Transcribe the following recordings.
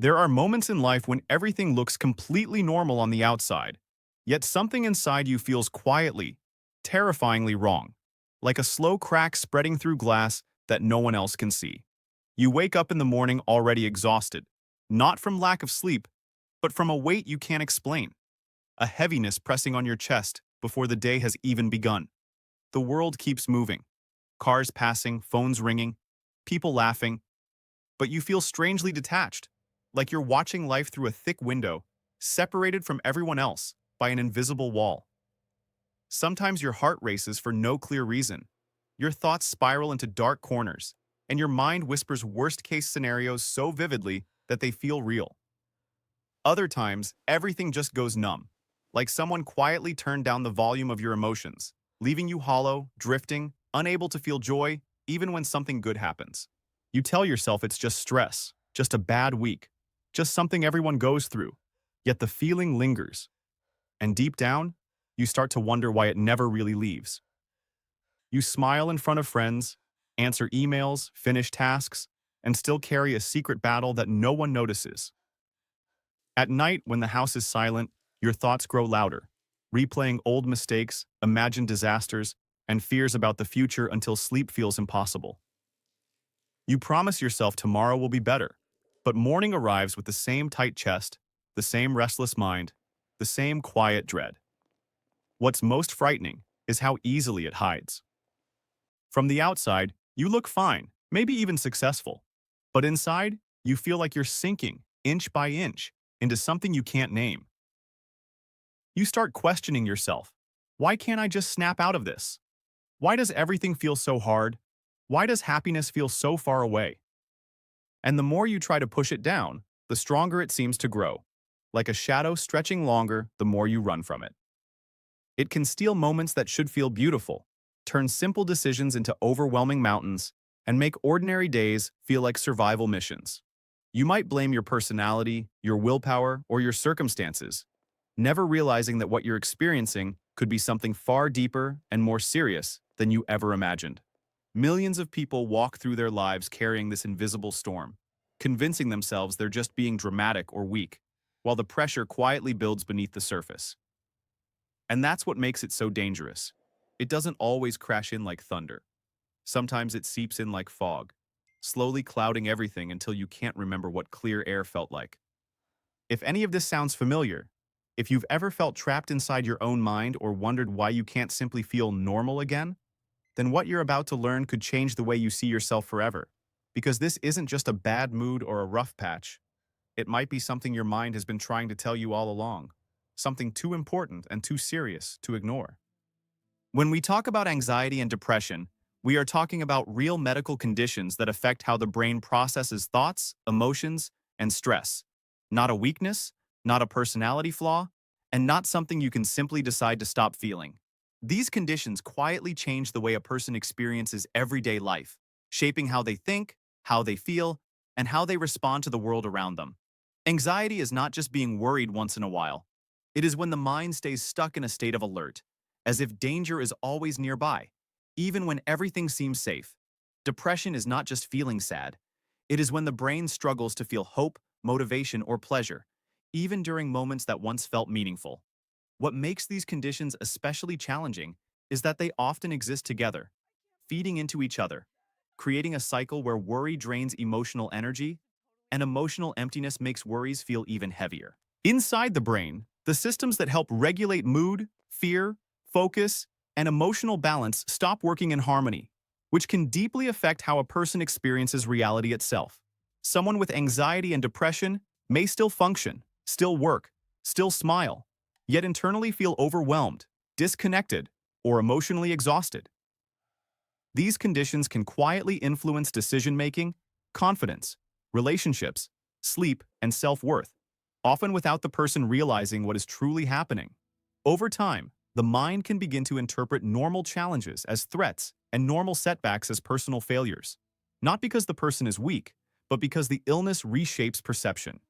There are moments in life when everything looks completely normal on the outside, yet something inside you feels quietly, terrifyingly wrong, like a slow crack spreading through glass that no one else can see. You wake up in the morning already exhausted, not from lack of sleep, but from a weight you can't explain, a heaviness pressing on your chest before the day has even begun. The world keeps moving, cars passing, phones ringing, people laughing, but you feel strangely detached, like you're watching life through a thick window, separated from everyone else by an invisible wall. Sometimes your heart races for no clear reason. Your thoughts spiral into dark corners, and your mind whispers worst-case scenarios so vividly that they feel real. Other times, everything just goes numb, like someone quietly turned down the volume of your emotions, leaving you hollow, drifting, unable to feel joy, even when something good happens. You tell yourself it's just stress, just a bad week, just something everyone goes through. Yet the feeling lingers, and deep down, you start to wonder why it never really leaves. You smile in front of friends, answer emails, finish tasks, and still carry a secret battle that no one notices. At night, when the house is silent, your thoughts grow louder, replaying old mistakes, imagined disasters, and fears about the future until sleep feels impossible. You promise yourself tomorrow will be better, but morning arrives with the same tight chest, the same restless mind, the same quiet dread. What's most frightening is how easily it hides. From the outside, you look fine, maybe even successful. But inside, you feel like you're sinking, inch by inch, into something you can't name. You start questioning yourself. Why can't I just snap out of this? Why does everything feel so hard? Why does happiness feel so far away? And the more you try to push it down, the stronger it seems to grow. Like a shadow stretching longer the more you run from it. It can steal moments that should feel beautiful, turn simple decisions into overwhelming mountains, and make ordinary days feel like survival missions. You might blame your personality, your willpower, or your circumstances, never realizing that what you're experiencing could be something far deeper and more serious than you ever imagined. Millions of people walk through their lives carrying this invisible storm, convincing themselves they're just being dramatic or weak, while the pressure quietly builds beneath the surface. And that's what makes it so dangerous. It doesn't always crash in like thunder. Sometimes it seeps in like fog, slowly clouding everything until you can't remember what clear air felt like. If any of this sounds familiar, if you've ever felt trapped inside your own mind or wondered why you can't simply feel normal again, then what you're about to learn could change the way you see yourself forever. Because this isn't just a bad mood or a rough patch. It might be something your mind has been trying to tell you all along. Something too important and too serious to ignore. When we talk about anxiety and depression, we are talking about real medical conditions that affect how the brain processes thoughts, emotions, and stress. Not a weakness, not a personality flaw, and not something you can simply decide to stop feeling. These conditions quietly change the way a person experiences everyday life, shaping how they think, how they feel, and how they respond to the world around them. Anxiety is not just being worried once in a while. It is when the mind stays stuck in a state of alert, as if danger is always nearby, even when everything seems safe. Depression is not just feeling sad. It is when the brain struggles to feel hope, motivation, or pleasure, even during moments that once felt meaningful. What makes these conditions especially challenging is that they often exist together, feeding into each other, creating a cycle where worry drains emotional energy and emotional emptiness makes worries feel even heavier. Inside the brain, the systems that help regulate mood, fear, focus, and emotional balance stop working in harmony, which can deeply affect how a person experiences reality itself. Someone with anxiety and depression may still function, still work, still smile, yet internally feel overwhelmed, disconnected, or emotionally exhausted. These conditions can quietly influence decision-making, confidence, relationships, sleep, and self-worth, often without the person realizing what is truly happening. Over time, the mind can begin to interpret normal challenges as threats and normal setbacks as personal failures, not because the person is weak, but because the illness reshapes perception.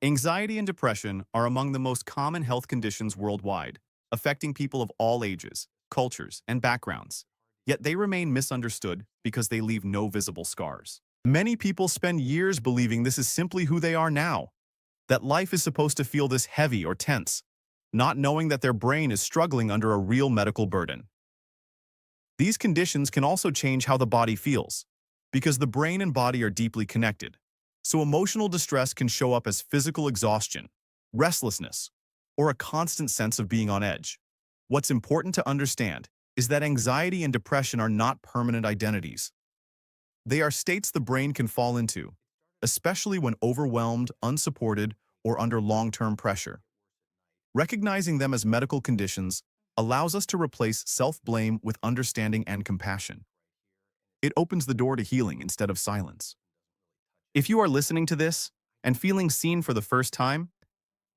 Anxiety and depression are among the most common health conditions worldwide, affecting people of all ages, cultures, and backgrounds. Yet they remain misunderstood because they leave no visible scars. Many people spend years believing this is simply who they are now, that life is supposed to feel this heavy or tense, not knowing that their brain is struggling under a real medical burden. These conditions can also change how the body feels, because the brain and body are deeply connected. So emotional distress can show up as physical exhaustion, restlessness, or a constant sense of being on edge. What's important to understand is that anxiety and depression are not permanent identities. They are states the brain can fall into, especially when overwhelmed, unsupported, or under long-term pressure. Recognizing them as medical conditions allows us to replace self-blame with understanding and compassion. It opens the door to healing instead of silence. If you are listening to this and feeling seen for the first time,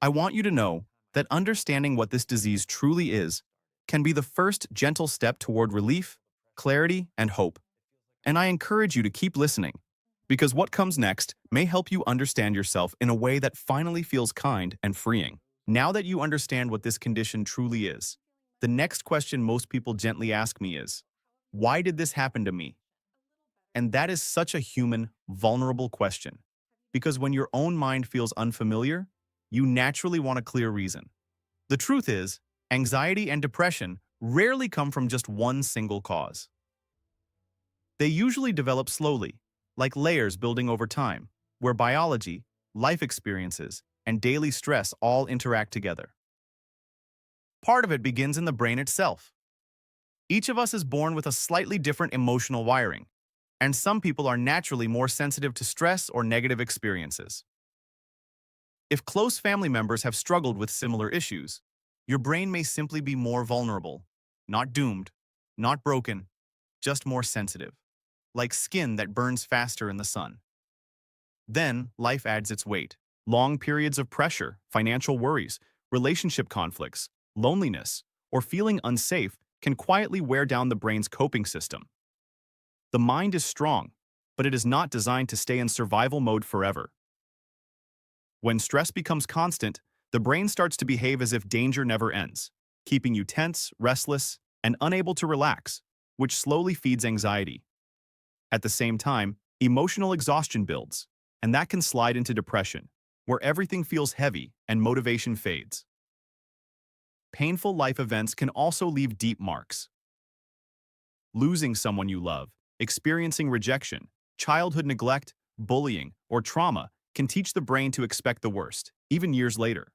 I want you to know that understanding what this disease truly is can be the first gentle step toward relief, clarity, and hope. And I encourage you to keep listening, because what comes next may help you understand yourself in a way that finally feels kind and freeing. Now that you understand what this condition truly is, the next question most people gently ask me is, why did this happen to me? And that is such a human, vulnerable question, because when your own mind feels unfamiliar, you naturally want a clear reason. The truth is, anxiety and depression rarely come from just one single cause. They usually develop slowly, like layers building over time, where biology, life experiences, and daily stress all interact together. Part of it begins in the brain itself. Each of us is born with a slightly different emotional wiring, and some people are naturally more sensitive to stress or negative experiences. If close family members have struggled with similar issues, your brain may simply be more vulnerable, not doomed, not broken, just more sensitive, like skin that burns faster in the sun. Then, life adds its weight. Long periods of pressure, financial worries, relationship conflicts, loneliness, or feeling unsafe can quietly wear down the brain's coping system. The mind is strong, but it is not designed to stay in survival mode forever. When stress becomes constant, the brain starts to behave as if danger never ends, keeping you tense, restless, and unable to relax, which slowly feeds anxiety. At the same time, emotional exhaustion builds, and that can slide into depression, where everything feels heavy and motivation fades. Painful life events can also leave deep marks. Losing someone you love, experiencing rejection, childhood neglect, bullying, or trauma can teach the brain to expect the worst, even years later.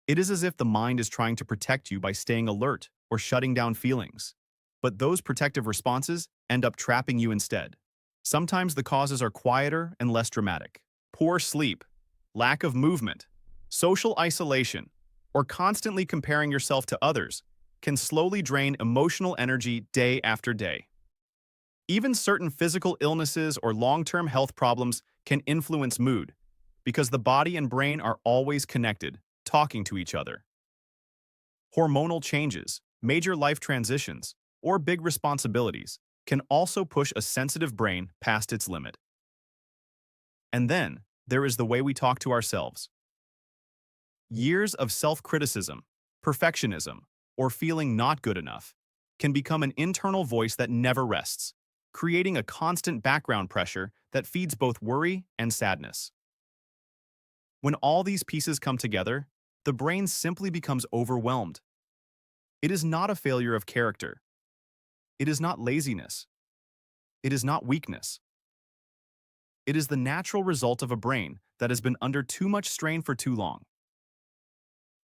It is as if the mind is trying to protect you by staying alert or shutting down feelings. But those protective responses end up trapping you instead. Sometimes the causes are quieter and less dramatic. Poor sleep, lack of movement, social isolation, or constantly comparing yourself to others can slowly drain emotional energy day after day. Even certain physical illnesses or long-term health problems can influence mood, because the body and brain are always connected, talking to each other. Hormonal changes, major life transitions, or big responsibilities can also push a sensitive brain past its limit. And then, there is the way we talk to ourselves. Years of self-criticism, perfectionism, or feeling not good enough can become an internal voice that never rests, creating a constant background pressure that feeds both worry and sadness. When all these pieces come together, the brain simply becomes overwhelmed. It is not a failure of character. It is not laziness. It is not weakness. It is the natural result of a brain that has been under too much strain for too long.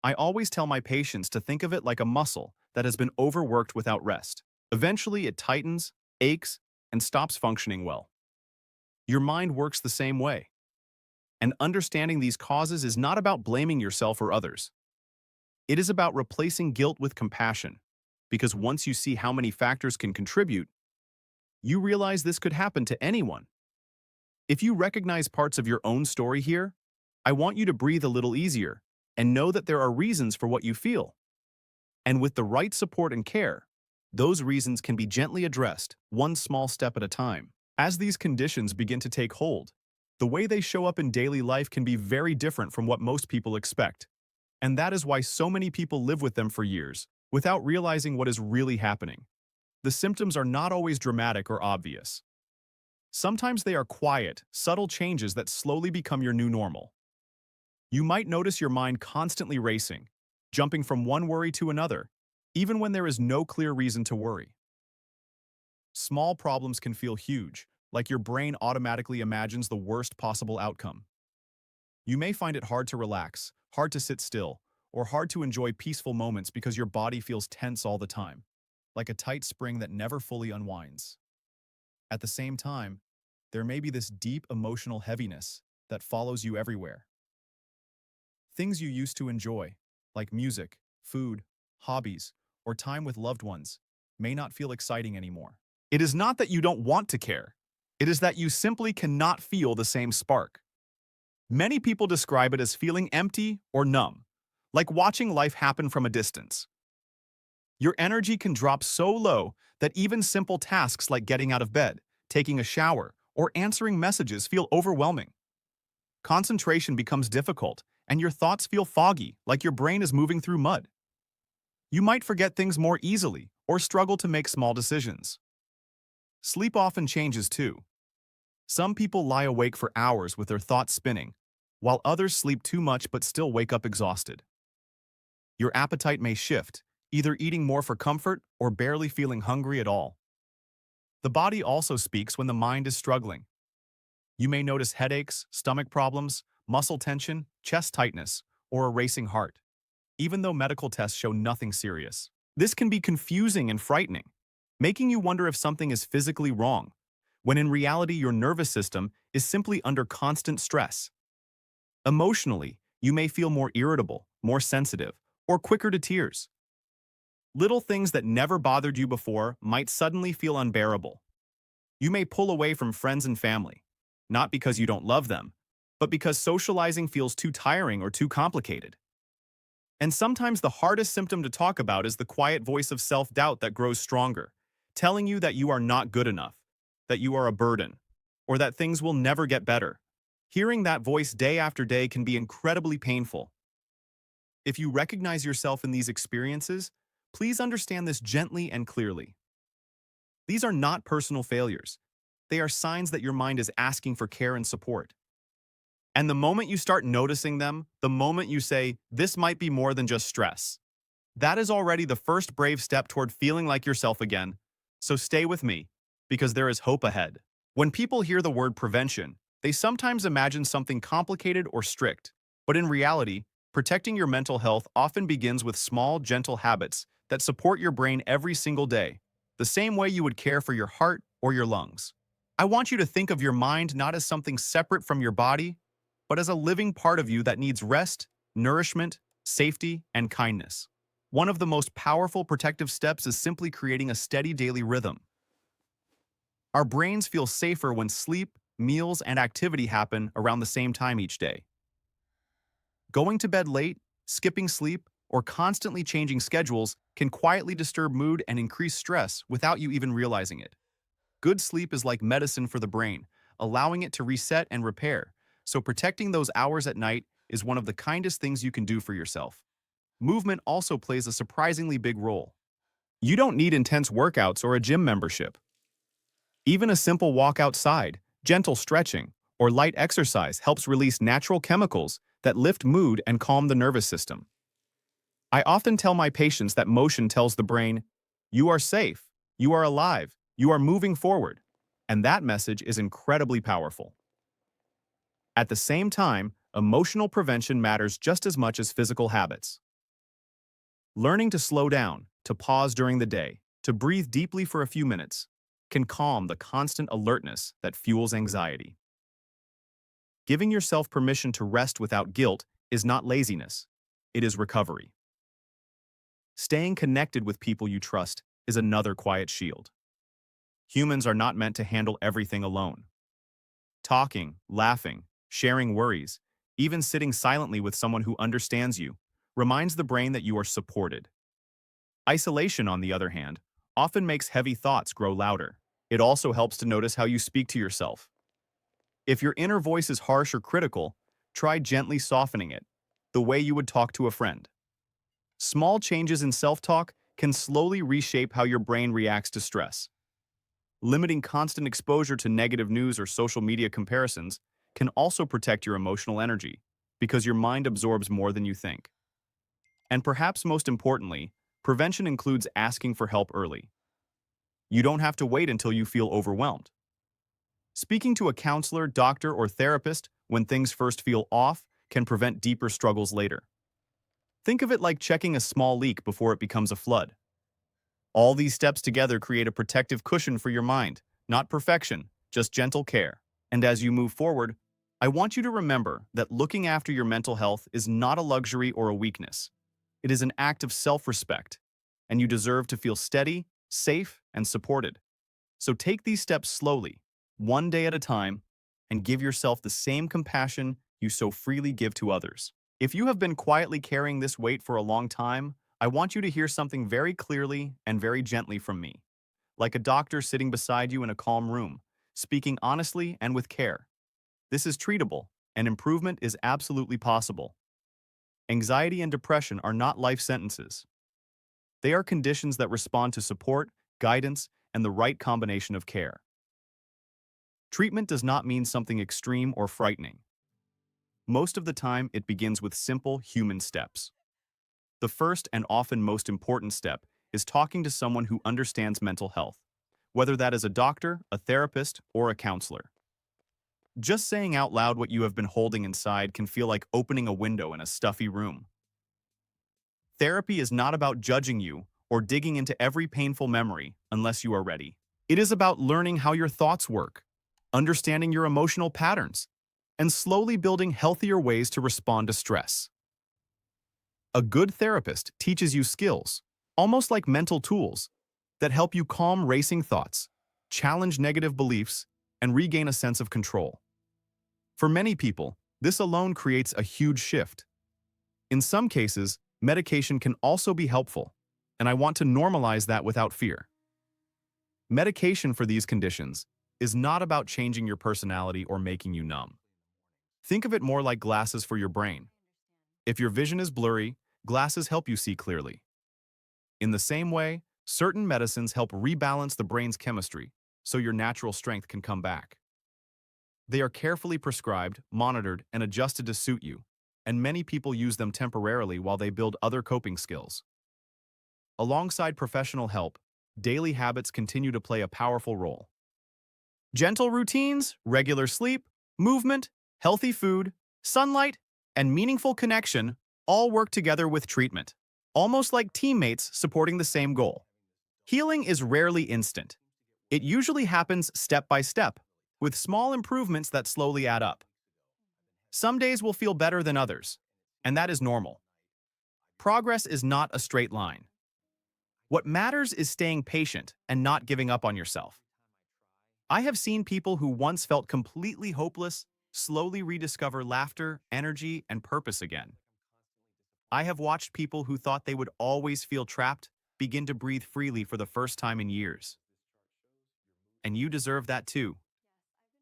I always tell my patients to think of it like a muscle that has been overworked without rest. Eventually, it tightens, aches, and stops functioning well. Your mind works the same way. And understanding these causes is not about blaming yourself or others. It is about replacing guilt with compassion, because once you see how many factors can contribute, you realize this could happen to anyone. If you recognize parts of your own story here, I want you to breathe a little easier and know that there are reasons for what you feel. And with the right support and care, those reasons can be gently addressed, one small step at a time. As these conditions begin to take hold, the way they show up in daily life can be very different from what most people expect. And that is why so many people live with them for years, without realizing what is really happening. The symptoms are not always dramatic or obvious. Sometimes they are quiet, subtle changes that slowly become your new normal. You might notice your mind constantly racing, jumping from one worry to another, even when there is no clear reason to worry. Small problems can feel huge, like your brain automatically imagines the worst possible outcome. You may find it hard to relax, hard to sit still, or hard to enjoy peaceful moments because your body feels tense all the time, like a tight spring that never fully unwinds. At the same time, there may be this deep emotional heaviness that follows you everywhere. Things you used to enjoy, like music, food, hobbies, or time with loved ones, may not feel exciting anymore. It is not that you don't want to care. It is that you simply cannot feel the same spark. Many people describe it as feeling empty or numb, like watching life happen from a distance. Your energy can drop so low that even simple tasks like getting out of bed, taking a shower, or answering messages feel overwhelming. Concentration becomes difficult, and your thoughts feel foggy, like your brain is moving through mud. You might forget things more easily or struggle to make small decisions. Sleep often changes too. Some people lie awake for hours with their thoughts spinning, while others sleep too much but still wake up exhausted. Your appetite may shift, either eating more for comfort or barely feeling hungry at all. The body also speaks when the mind is struggling. You may notice headaches, stomach problems, muscle tension, chest tightness, or a racing heart, even though medical tests show nothing serious. This can be confusing and frightening, making you wonder if something is physically wrong, when in reality your nervous system is simply under constant stress. Emotionally, you may feel more irritable, more sensitive, or quicker to tears. Little things that never bothered you before might suddenly feel unbearable. You may pull away from friends and family, not because you don't love them, but because socializing feels too tiring or too complicated. And sometimes the hardest symptom to talk about is the quiet voice of self-doubt that grows stronger, telling you that you are not good enough, that you are a burden, or that things will never get better. Hearing that voice day after day can be incredibly painful. If you recognize yourself in these experiences, please understand this gently and clearly. These are not personal failures. They are signs that your mind is asking for care and support. And the moment you start noticing them, the moment you say, "This might be more than just stress," that is already the first brave step toward feeling like yourself again. So stay with me, because there is hope ahead. When people hear the word prevention, they sometimes imagine something complicated or strict. But in reality, protecting your mental health often begins with small, gentle habits that support your brain every single day, the same way you would care for your heart or your lungs. I want you to think of your mind not as something separate from your body, but as a living part of you that needs rest, nourishment, safety, and kindness. One of the most powerful protective steps is simply creating a steady daily rhythm. Our brains feel safer when sleep, meals, and activity happen around the same time each day. Going to bed late, skipping sleep, or constantly changing schedules can quietly disturb mood and increase stress without you even realizing it. Good sleep is like medicine for the brain, allowing it to reset and repair, so protecting those hours at night is one of the kindest things you can do for yourself. Movement also plays a surprisingly big role. You don't need intense workouts or a gym membership. Even a simple walk outside, gentle stretching, or light exercise helps release natural chemicals that lift mood and calm the nervous system. I often tell my patients that motion tells the brain, "You are safe, you are alive, you are moving forward," and that message is incredibly powerful. At the same time, emotional prevention matters just as much as physical habits. Learning to slow down, to pause during the day, to breathe deeply for a few minutes, can calm the constant alertness that fuels anxiety. Giving yourself permission to rest without guilt is not laziness, it is recovery. Staying connected with people you trust is another quiet shield. Humans are not meant to handle everything alone. Talking, laughing, sharing worries, even sitting silently with someone who understands you, reminds the brain that you are supported. Isolation, on the other hand, often makes heavy thoughts grow louder. It also helps to notice how you speak to yourself. If your inner voice is harsh or critical, try gently softening it, the way you would talk to a friend. Small changes in self-talk can slowly reshape how your brain reacts to stress. Limiting constant exposure to negative news or social media comparisons can also protect your emotional energy. because your mind absorbs more than you think. And perhaps most importantly, prevention includes asking for help early. You don't have to wait until you feel overwhelmed. Speaking to a counselor, doctor, or therapist when things first feel off can prevent deeper struggles later. Think of it like checking a small leak before it becomes a flood. All these steps together create a protective cushion for your mind, not perfection, just gentle care. And as you move forward, I want you to remember that looking after your mental health is not a luxury or a weakness. It is an act of self-respect, and you deserve to feel steady, safe, and supported. So take these steps slowly, one day at a time, and give yourself the same compassion you so freely give to others. If you have been quietly carrying this weight for a long time, I want you to hear something very clearly and very gently from me, like a doctor sitting beside you in a calm room, speaking honestly and with care. This is treatable, and improvement is absolutely possible. Anxiety and depression are not life sentences. They are conditions that respond to support, guidance, and the right combination of care. Treatment does not mean something extreme or frightening. Most of the time, it begins with simple human steps. The first and often most important step is talking to someone who understands mental health, whether that is a doctor, a therapist, or a counselor. Just saying out loud what you have been holding inside can feel like opening a window in a stuffy room. Therapy is not about judging you or digging into every painful memory unless you are ready. It is about learning how your thoughts work, understanding your emotional patterns, and slowly building healthier ways to respond to stress. A good therapist teaches you skills, almost like mental tools, that help you calm racing thoughts, challenge negative beliefs, and regain a sense of control. For many people, this alone creates a huge shift. In some cases, medication can also be helpful, and I want to normalize that without fear. Medication for these conditions is not about changing your personality or making you numb. Think of it more like glasses for your brain. If your vision is blurry, glasses help you see clearly. In the same way, certain medicines help rebalance the brain's chemistry so your natural strength can come back. They are carefully prescribed, monitored, and adjusted to suit you, and many people use them temporarily while they build other coping skills. Alongside professional help, daily habits continue to play a powerful role. Gentle routines, regular sleep, movement, healthy food, sunlight, and meaningful connection all work together with treatment, almost like teammates supporting the same goal. Healing is rarely instant. It usually happens step by step, with small improvements that slowly add up. Some days will feel better than others, and that is normal. Progress is not a straight line. What matters is staying patient and not giving up on yourself. I have seen people who once felt completely hopeless slowly rediscover laughter, energy, and purpose again. I have watched people who thought they would always feel trapped begin to breathe freely for the first time in years. And you deserve that too.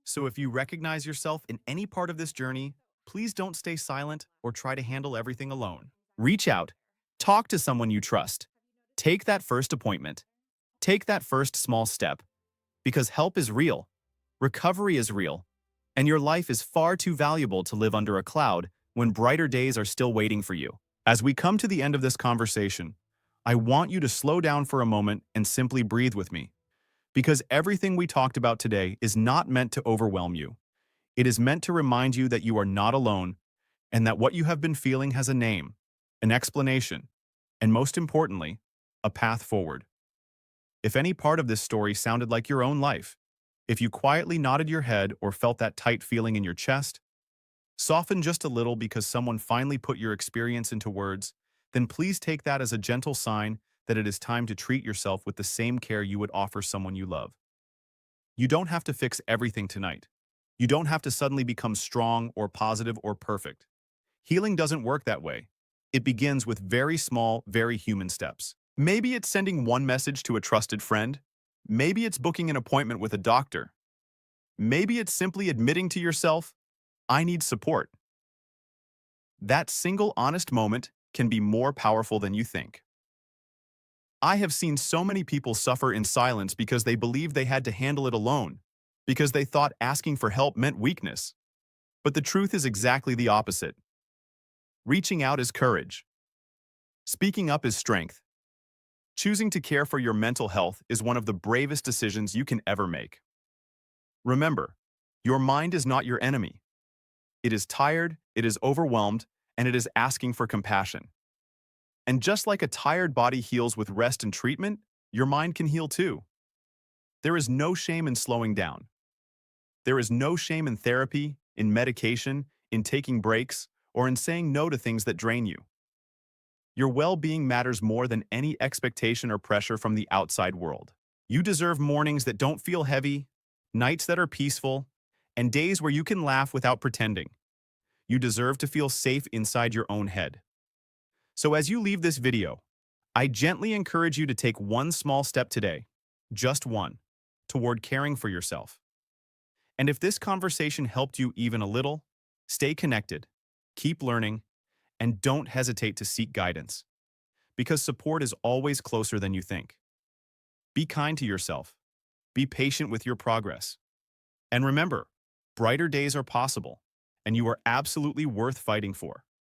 So if you recognize yourself in any part of this journey, please don't stay silent or try to handle everything alone. Reach out. Talk to someone you trust. Take that first appointment. Take that first small step. Because help is real. Recovery is real. And your life is far too valuable to live under a cloud when brighter days are still waiting for you. As we come to the end of this conversation, I want you to slow down for a moment and simply breathe with me. Because everything we talked about today is not meant to overwhelm you. It is meant to remind you that you are not alone and that what you have been feeling has a name, an explanation, and most importantly, a path forward. If any part of this story sounded like your own life, if you quietly nodded your head or felt that tight feeling in your chest, soften just a little because someone finally put your experience into words, then please take that as a gentle sign that it is time to treat yourself with the same care you would offer someone you love. You don't have to fix everything tonight. You don't have to suddenly become strong or positive or perfect. Healing doesn't work that way. It begins with very small, very human steps. Maybe it's sending one message to a trusted friend. Maybe it's booking an appointment with a doctor. Maybe it's simply admitting to yourself, I need support. That single honest moment can be more powerful than you think. I have seen so many people suffer in silence because they believed they had to handle it alone, because they thought asking for help meant weakness. But the truth is exactly the opposite. Reaching out is courage. Speaking up is strength. Choosing to care for your mental health is one of the bravest decisions you can ever make. Remember, your mind is not your enemy. It is tired, it is overwhelmed, and it is asking for compassion. And just like a tired body heals with rest and treatment, your mind can heal too. There is no shame in slowing down. There is no shame in therapy, in medication, in taking breaks, or in saying no to things that drain you. Your well-being matters more than any expectation or pressure from the outside world. You deserve mornings that don't feel heavy, nights that are peaceful, and days where you can laugh without pretending. You deserve to feel safe inside your own head. So as you leave this video, I gently encourage you to take one small step today, just one, toward caring for yourself. And if this conversation helped you even a little, stay connected, keep learning, and don't hesitate to seek guidance, because support is always closer than you think. Be kind to yourself, be patient with your progress, and remember, brighter days are possible, and you are absolutely worth fighting for.